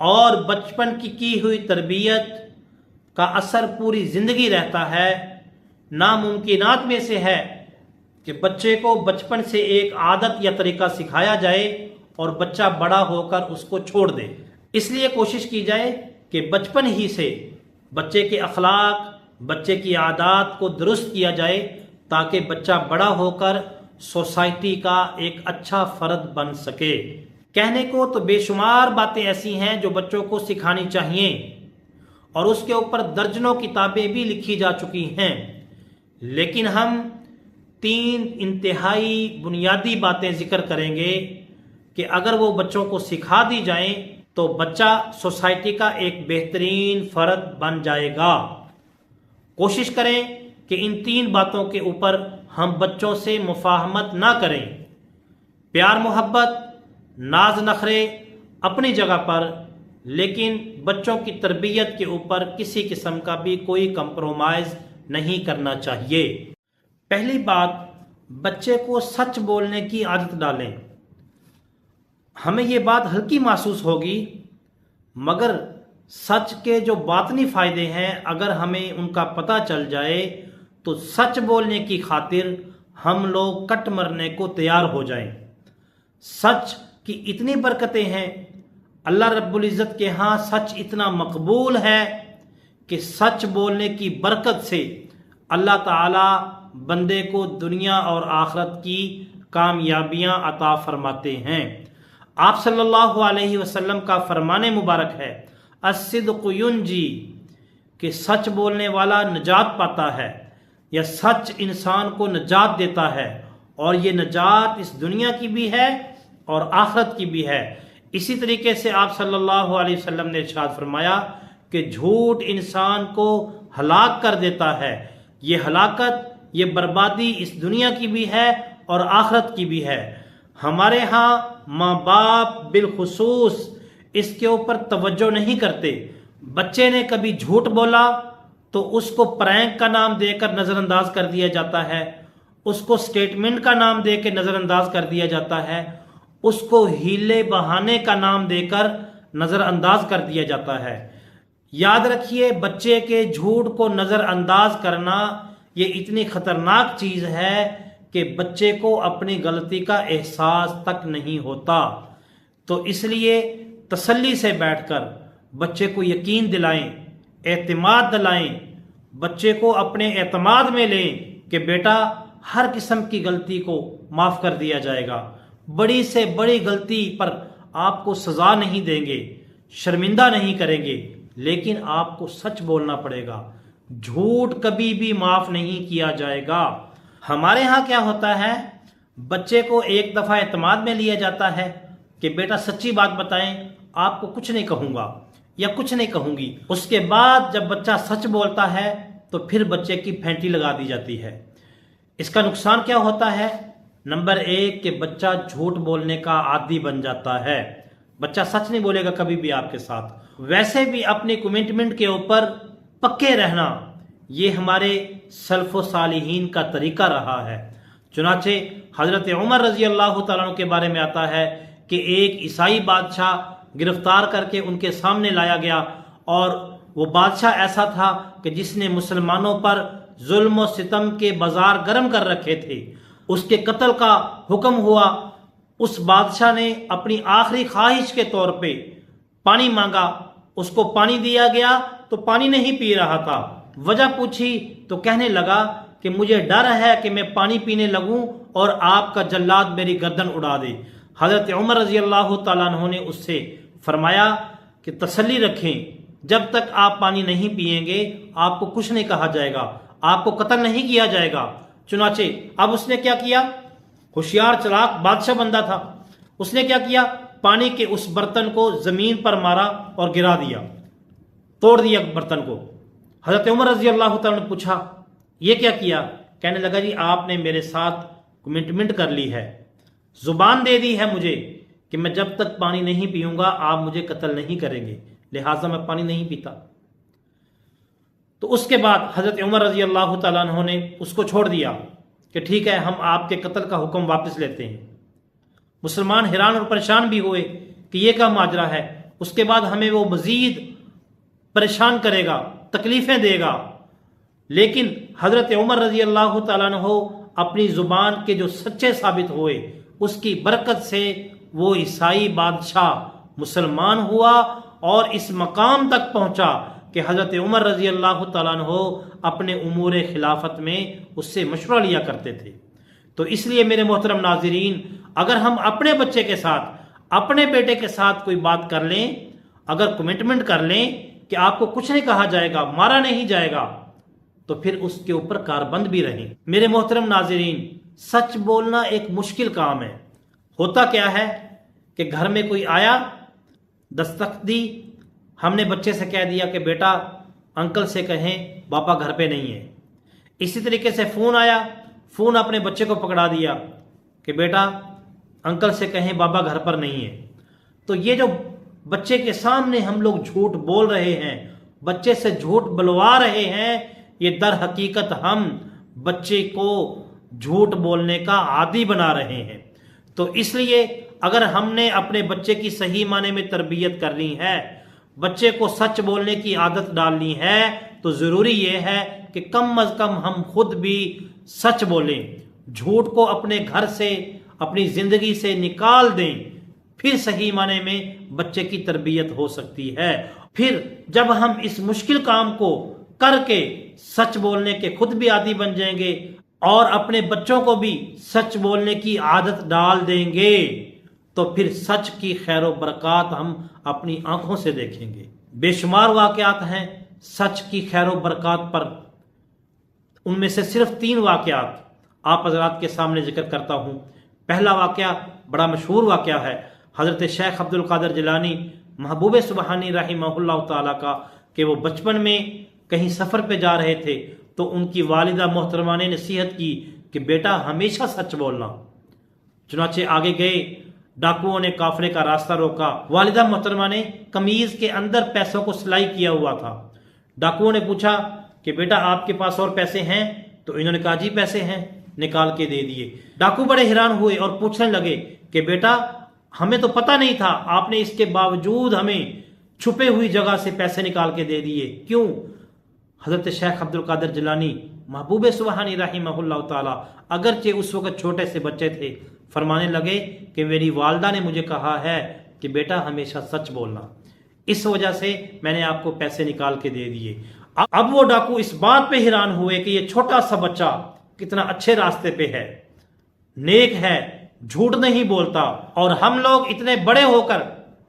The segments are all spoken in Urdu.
اور بچپن کی ہوئی تربیت کا اثر پوری زندگی رہتا ہے، ناممکنات میں سے ہے کہ بچے کو بچپن سے ایک عادت یا طریقہ سکھایا جائے اور بچہ بڑا ہو کر اس کو چھوڑ دے۔ اس لیے کوشش کی جائے کہ بچپن ہی سے بچے کے اخلاق، بچے کی عادات کو درست کیا جائے تاکہ بچہ بڑا ہو کر سوسائٹی کا ایک اچھا فرد بن سکے۔ کہنے کو تو بے شمار باتیں ایسی ہیں جو بچوں کو سکھانی چاہیے اور اس کے اوپر درجنوں کتابیں بھی لکھی جا چکی ہیں، لیکن ہم 3 انتہائی بنیادی باتیں ذکر کریں گے کہ اگر وہ بچوں کو سکھا دی جائیں تو بچہ سوسائٹی کا ایک بہترین فرد بن جائے گا۔ کوشش کریں کہ ان 3 باتوں کے اوپر ہم بچوں سے مفاہمت نہ کریں۔ پیار محبت، ناز نخرے اپنی جگہ پر، لیکن بچوں کی تربیت کے اوپر کسی قسم کا بھی کوئی کمپرومائز نہیں کرنا چاہیے۔ پہلی بات، بچے کو سچ بولنے کی عادت ڈالیں۔ ہمیں یہ بات ہلکی محسوس ہوگی، مگر سچ کے جو باطنی فائدے ہیں اگر ہمیں ان کا پتہ چل جائے تو سچ بولنے کی خاطر ہم لوگ کٹ مرنے کو تیار ہو جائیں۔ سچ کی اتنی برکتیں ہیں، اللہ رب العزت کے ہاں سچ اتنا مقبول ہے کہ سچ بولنے کی برکت سے اللہ تعالی بندے کو دنیا اور آخرت کی کامیابیاں عطا فرماتے ہیں۔ آپ صلی اللہ علیہ وسلم کا فرمان مبارک ہے، الصدق ینجی، کہ سچ بولنے والا نجات پاتا ہے، یا سچ انسان کو نجات دیتا ہے، اور یہ نجات اس دنیا کی بھی ہے اور آخرت کی بھی ہے۔ اسی طریقے سے آپ صلی اللہ علیہ وسلم نے ارشاد فرمایا کہ جھوٹ انسان کو ہلاک کر دیتا ہے، یہ ہلاکت، یہ بربادی اس دنیا کی بھی ہے اور آخرت کی بھی ہے۔ ہمارے ہاں ماں باپ بالخصوص اس کے اوپر توجہ نہیں کرتے۔ بچے نے کبھی جھوٹ بولا تو اس کو پرینک کا نام دے کر نظر انداز کر دیا جاتا ہے، اس کو سٹیٹمنٹ کا نام دے کے نظر انداز کر دیا جاتا ہے، اس کو ہیلے بہانے کا نام دے کر نظر انداز کر دیا جاتا ہے۔ یاد رکھیے، بچے کے جھوٹ کو نظر انداز کرنا یہ اتنی خطرناک چیز ہے کہ بچے کو اپنی غلطی کا احساس تک نہیں ہوتا۔ تو اس لیے تسلی سے بیٹھ کر بچے کو یقین دلائیں، اعتماد دلائیں، بچے کو اپنے اعتماد میں لیں کہ بیٹا ہر قسم کی غلطی کو معاف کر دیا جائے گا، بڑی سے بڑی غلطی پر آپ کو سزا نہیں دیں گے، شرمندہ نہیں کریں گے، لیکن آپ کو سچ بولنا پڑے گا، جھوٹ کبھی بھی معاف نہیں کیا جائے گا۔ ہمارے ہاں کیا ہوتا ہے، بچے کو ایک دفعہ اعتماد میں لیا جاتا ہے کہ بیٹا سچی بات بتائیں، آپ کو کچھ نہیں کہوں گا یا کچھ نہیں کہوں گی۔ اس کے بعد جب بچہ سچ بولتا ہے تو پھر بچے کی پھینٹی لگا دی جاتی ہے۔ اس کا نقصان کیا ہوتا ہے؟ نمبر 1 کہ بچہ جھوٹ بولنے کا عادی بن جاتا ہے، بچہ سچ نہیں بولے گا کبھی بھی آپ کے ساتھ۔ ویسے بھی اپنی کمٹمنٹ کے اوپر پکے رہنا یہ ہمارے سلف و صالحین کا طریقہ رہا ہے۔ چنانچہ حضرت عمر رضی اللہ تعالیٰ عنہ کے بارے میں آتا ہے کہ ایک عیسائی بادشاہ گرفتار کر کے ان کے سامنے لایا گیا، اور وہ بادشاہ ایسا تھا کہ جس نے مسلمانوں پر ظلم و ستم کے بازار گرم کر رکھے تھے۔ اس کے قتل کا حکم ہوا۔ اس بادشاہ نے اپنی آخری خواہش کے طور پہ پانی مانگا، اس کو پانی دیا گیا تو پانی نہیں پی رہا تھا۔ وجہ پوچھی تو کہنے لگا کہ مجھے ڈر ہے کہ میں پانی پینے لگوں اور آپ کا جلاد میری گردن اڑا دے۔ حضرت عمر رضی اللہ تعالیٰ عنہ نے اس سے فرمایا کہ تسلی رکھیں، جب تک آپ پانی نہیں پیئیں گے آپ کو کچھ نہیں کہا جائے گا، آپ کو قتل نہیں کیا جائے گا۔ چنانچہ اب اس نے کیا کیا؟ ہوشیار چلاک بادشاہ بندہ تھا، اس نے کیا کیا؟ پانی کے اس برتن کو زمین پر مارا اور گرا دیا، توڑ دیا برتن کو۔ حضرت عمر رضی اللہ تعالیٰ نے پوچھا یہ کیا کیا؟ کہنے لگا جی آپ نے میرے ساتھ کمٹمنٹ کر لی ہے، زبان دے دی ہے مجھے کہ میں جب تک پانی نہیں پیوں گا آپ مجھے قتل نہیں کریں گے، لہٰذا میں پانی نہیں پیتا۔ تو اس کے بعد حضرت عمر رضی اللہ تعالیٰ عنہ نے اس کو چھوڑ دیا کہ ٹھیک ہے ہم آپ کے قتل کا حکم واپس لیتے ہیں۔ مسلمان حیران اور پریشان بھی ہوئے کہ یہ کیا ماجرا ہے۔ اس کے بعد ہمیں وہ مزید پریشان کرے گا، تکلیفیں دے گا۔ لیکن حضرت عمر رضی اللہ تعالیٰ عنہ اپنی زبان کے جو سچے ثابت ہوئے، اس کی برکت سے وہ عیسائی بادشاہ مسلمان ہوا اور اس مقام تک پہنچا کہ حضرت عمر رضی اللہ تعالیٰ عنہ اپنے امور خلافت میں اس سے مشورہ لیا کرتے تھے۔ تو اس لیے میرے محترم ناظرین، اگر ہم اپنے بچے کے ساتھ، اپنے بیٹے کے ساتھ کوئی بات کر لیں، اگر کمٹمنٹ کر لیں کہ آپ کو کچھ نہیں کہا جائے گا، مارا نہیں جائے گا، تو پھر اس کے اوپر کاربند بھی رہیں۔ میرے محترم ناظرین، سچ بولنا ایک مشکل کام ہے۔ ہوتا کیا ہے کہ گھر میں کوئی آیا، دستک دی، ہم نے بچے سے کہہ دیا کہ بیٹا انکل سے کہیں پاپا گھر پہ نہیں ہے۔ اسی طریقے سے فون آیا، فون اپنے بچے کو پکڑا دیا کہ بیٹا انکل سے کہیں بابا گھر پر نہیں ہے۔ تو یہ جو بچے کے سامنے ہم لوگ جھوٹ بول رہے ہیں، بچے سے جھوٹ بلوا رہے ہیں، یہ در حقیقت ہم بچے کو جھوٹ بولنے کا عادی بنا رہے ہیں۔ تو اس لیے اگر ہم نے اپنے بچے کی صحیح معنی میں تربیت کرنی ہے، بچے کو سچ بولنے کی عادت ڈالنی ہے، تو ضروری یہ ہے کہ کم از کم ہم خود بھی سچ بولیں، جھوٹ کو اپنے گھر سے، اپنی زندگی سے نکال دیں، پھر صحیح معنی میں بچے کی تربیت ہو سکتی ہے۔ پھر جب ہم اس مشکل کام کو کر کے سچ بولنے کے خود بھی عادی بن جائیں گے اور اپنے بچوں کو بھی سچ بولنے کی عادت ڈال دیں گے، تو پھر سچ کی خیر و برکات ہم اپنی آنکھوں سے دیکھیں گے۔ بے شمار واقعات ہیں سچ کی خیر و برکات پر، ان میں سے صرف 3 واقعات آپ حضرات کے سامنے ذکر کرتا ہوں۔ پہلا واقعہ بڑا مشہور واقعہ ہے حضرت شیخ عبد القادر جیلانی محبوب سبحانی رحمہ اللہ تعالیٰ کا، کہ وہ بچپن میں کہیں سفر پہ جا رہے تھے تو ان کی والدہ محترمہ نے نصیحت کی کہ بیٹا ہمیشہ سچ بولنا۔ چنانچہ آگے گئے، ڈاکوؤں نے قافلے کا راستہ روکا، والدہ محترمہ نے قمیض کے اندر پیسوں کو سلائی کیا ہوا تھا۔ ڈاکوؤں نے پوچھا کہ بیٹا آپ کے پاس اور پیسے ہیں؟ تو انہوں نے کہا جی پیسے ہیں، نکال کے دے دیے۔ ڈاکو بڑے حیران ہوئے اور پوچھنے لگے کہ بیٹا ہمیں تو پتہ نہیں تھا، آپ نے اس کے باوجود ہمیں چھپے ہوئی جگہ سے پیسے نکال کے دے دیے، کیوں؟ حضرت شیخ عبد القادر جیلانی محبوب سبحانی رحمہ اللہ تعالیٰ اگرچہ اس وقت چھوٹے سے بچے تھے، فرمانے لگے کہ میری والدہ نے مجھے کہا ہے کہ بیٹا ہمیشہ سچ بولنا، اس وجہ سے میں نے آپ کو پیسے نکال کے دے دیے۔ اب وہ ڈاکو اس بات پہ حیران ہوئے کہ یہ چھوٹا سا بچہ کتنا اچھے راستے پہ ہے، نیک ہے، جھوٹ نہیں بولتا، اور ہم لوگ اتنے بڑے ہو کر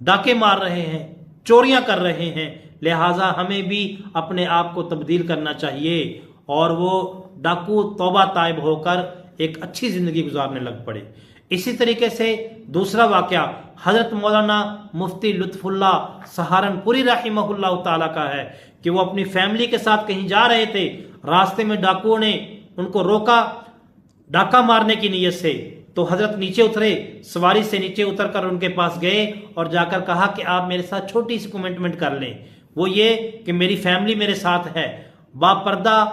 ڈاکے مار رہے ہیں، چوریاں کر رہے ہیں، لہٰذا ہمیں بھی اپنے آپ کو تبدیل کرنا چاہیے۔ اور وہ ڈاکو توبہ طائب ہو کر ایک اچھی زندگی گزارنے لگ پڑے۔ اسی طریقے سے دوسرا واقعہ حضرت مولانا مفتی لطف اللہ سہارنپوری رحمہ اللہ تعالیٰ کا ہے کہ وہ اپنی فیملی کے ساتھ کہیں جا رہے تھے، راستے میں ڈاکوؤں نے ان کو روکا ڈاکہ مارنے کی نیت سے، تو حضرت نیچے اترے، سواری سے نیچے اتر کر ان کے پاس گئے اور جا کر کہا کہ آپ میرے ساتھ چھوٹی سی کمٹمنٹ کر لیں، وہ یہ کہ میری فیملی میرے ساتھ ہے، باپ پردہ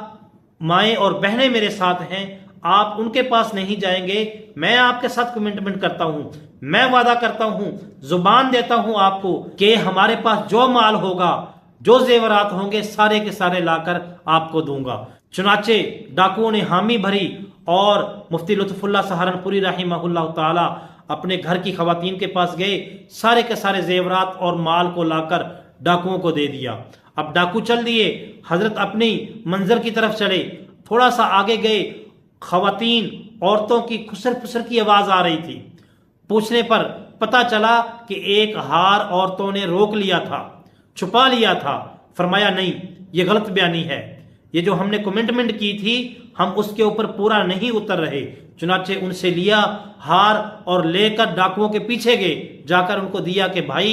مائیں اور بہنیں میرے ساتھ ہیں، آپ ان کے پاس نہیں جائیں گے، میں آپ کے ساتھ کمٹمنٹ کرتا ہوں، میں وعدہ کرتا ہوں، زبان دیتا ہوں آپ کو کہ ہمارے پاس جو مال ہوگا، جو زیورات ہوں گے، سارے کے سارے لا کر آپ کو دوں گا۔ چنانچہ ڈاکوؤں نے حامی بھری اور مفتی لطف اللہ سہارنپوری رحمہ اللہ تعالی اپنے گھر کی خواتین کے پاس گئے، سارے کے سارے زیورات اور مال کو لا کر ڈاکوؤں کو دے دیا۔ اب ڈاکو چل دیے، حضرت اپنی منزل کی طرف چلے، تھوڑا سا آگے گئے، خواتین عورتوں کی خسر پسر کی آواز آ رہی تھی۔ پوچھنے پر پتا چلا کہ ایک ہار عورتوں نے روک لیا تھا، چھپا لیا تھا۔ فرمایا نہیں، یہ غلط بیانی ہے، یہ جو ہم نے کمٹمنٹ کی تھی ہم اس کے اوپر پورا نہیں اتر رہے۔ چنانچہ ان سے لیا ہار اور لے کر ڈاکوؤں کے پیچھے گئے، جا کر ان کو دیا کہ بھائی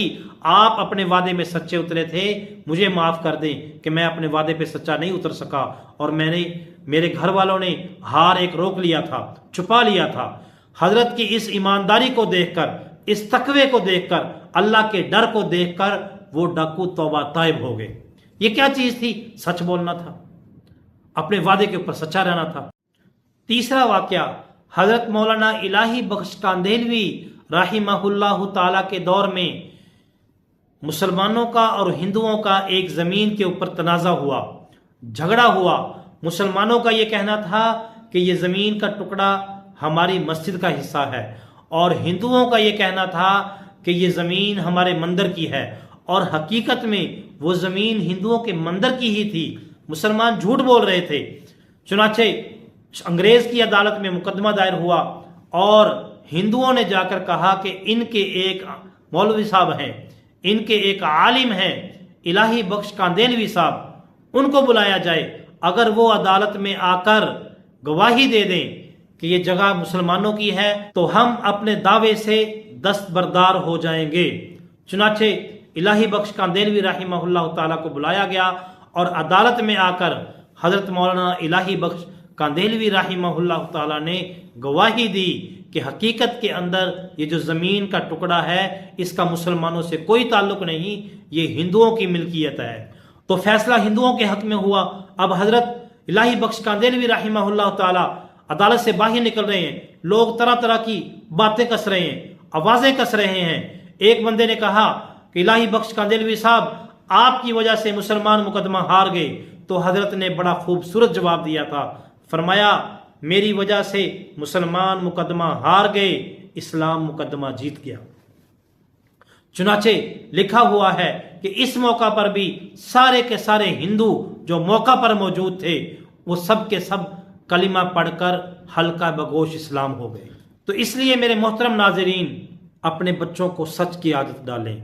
آپ اپنے وعدے میں سچے اترے تھے، مجھے معاف کر دیں کہ میں اپنے وعدے پہ سچا نہیں اتر سکا، اور میرے گھر والوں نے ہار ایک روک لیا تھا، چھپا لیا تھا۔ حضرت کی اس ایمانداری کو دیکھ کر، اس تقوی کو دیکھ کر، اللہ کے ڈر کو دیکھ کر وہ ڈاکو توبہ طائب ہو گئے۔ یہ کیا چیز تھی؟ سچ بولنا تھا، اپنے وعدے کے اوپر سچا رہنا تھا۔ تیسرا واقعہ حضرت مولانا الہی بخش کاندھیلوی رحمہ اللہ تعالی کے دور میں مسلمانوں کا اور ہندوؤں کا ایک زمین کے اوپر تنازع ہوا، جھگڑا ہوا۔ مسلمانوں کا یہ کہنا تھا کہ یہ زمین کا ٹکڑا ہماری مسجد کا حصہ ہے، اور ہندوؤں کا یہ کہنا تھا کہ یہ زمین ہمارے مندر کی ہے، اور حقیقت میں وہ زمین ہندوؤں کے مندر کی ہی تھی۔ مسلمان جھوٹ بول رہے تھے۔ چنانچہ انگریز کی عدالت میں مقدمہ دائر ہوا، اور ہندوؤں نے جا کر کہا کہ ان کے ایک مولوی صاحب ہیں، ان کے ایک عالم ہیں الہی بخش کاندیلوی صاحب، ان کو بلایا جائے۔ اگر وہ عدالت میں آ کر گواہی دے دیں کہ یہ جگہ مسلمانوں کی ہے تو ہم اپنے دعوے سے دستبردار ہو جائیں گے۔ چنانچہ الہی بخش کاندیلوی رحمہ اللہ تعالیٰ کو بلایا گیا، اور عدالت میں آ کر حضرت مولانا الہی بخش کاندیلوی رحمہ اللہ تعالیٰ نے گواہی دی کہ حقیقت کے اندر یہ جو زمین کا ٹکڑا ہے اس کا مسلمانوں سے کوئی تعلق نہیں، یہ ہندوؤں کی ملکیت ہے۔ تو فیصلہ ہندوؤں کے حق میں ہوا۔ اب حضرت الہی بخش کاندیلوی رحمہ اللہ تعالیٰ عدالت سے باہر نکل رہے ہیں، لوگ طرح طرح کی باتیں کس رہے ہیں، آوازیں کس رہے ہیں۔ ایک بندے نے کہا کہ الہی بخش کاندیلوی صاحب، آپ کی وجہ سے مسلمان مقدمہ ہار گئے۔ تو حضرت نے بڑا خوبصورت جواب دیا تھا، فرمایا میری وجہ سے مسلمان مقدمہ ہار گئے، اسلام مقدمہ جیت گیا۔ چنانچہ لکھا ہوا ہے کہ اس موقع پر بھی سارے کے سارے ہندو جو موقع پر موجود تھے وہ سب کے سب کلمہ پڑھ کر حلقہ بگوش اسلام ہو گئے۔ تو اس لیے میرے محترم ناظرین، اپنے بچوں کو سچ کی عادت ڈالیں،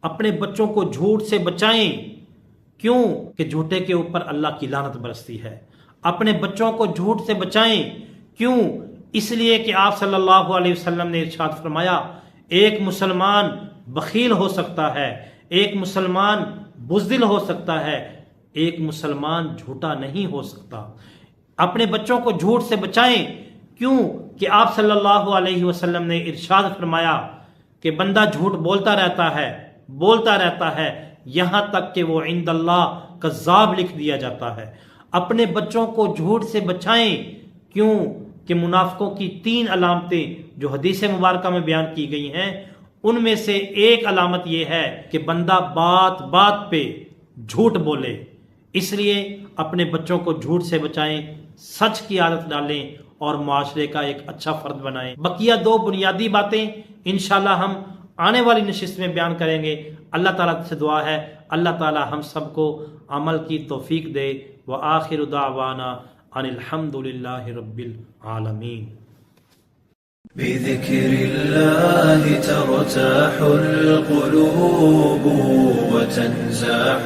اپنے بچوں کو جھوٹ سے بچائیں۔ کیوں کہ جھوٹے کے اوپر اللہ کی لعنت برستی ہے۔ اپنے بچوں کو جھوٹ سے بچائیں۔ کیوں؟ اس لیے کہ آپ صلی اللہ علیہ وسلم نے ارشاد فرمایا، ایک مسلمان بخیل ہو سکتا ہے، ایک مسلمان بزدل ہو سکتا ہے، ایک مسلمان جھوٹا نہیں ہو سکتا۔ اپنے بچوں کو جھوٹ سے بچائیں۔ کیوں کہ آپ صلی اللہ علیہ وسلم نے ارشاد فرمایا کہ بندہ جھوٹ بولتا رہتا ہے یہاں تک کہ وہ عند اللہ کذاب لکھ دیا جاتا ہے۔ اپنے بچوں کو جھوٹ سے بچائیں۔ کیوں کہ منافقوں کی 3 علامتیں جو حدیث مبارکہ میں بیان کی گئی ہیں، ان میں سے ایک علامت یہ ہے کہ بندہ بات بات پہ جھوٹ بولے۔ اس لیے اپنے بچوں کو جھوٹ سے بچائیں، سچ کی عادت ڈالیں اور معاشرے کا ایک اچھا فرد بنائیں۔ بقیہ 2 بنیادی باتیں انشاءاللہ ہم آنے والی نشست میں بیان کریں گے۔ اللہ تعالیٰ سے دعا ہے اللہ تعالیٰ ہم سب کو عمل کی توفیق دے۔ وآخر دعوانا ان الحمد للہ رب العالمین۔ بذكر الله ترتاح القلوب وتنزاح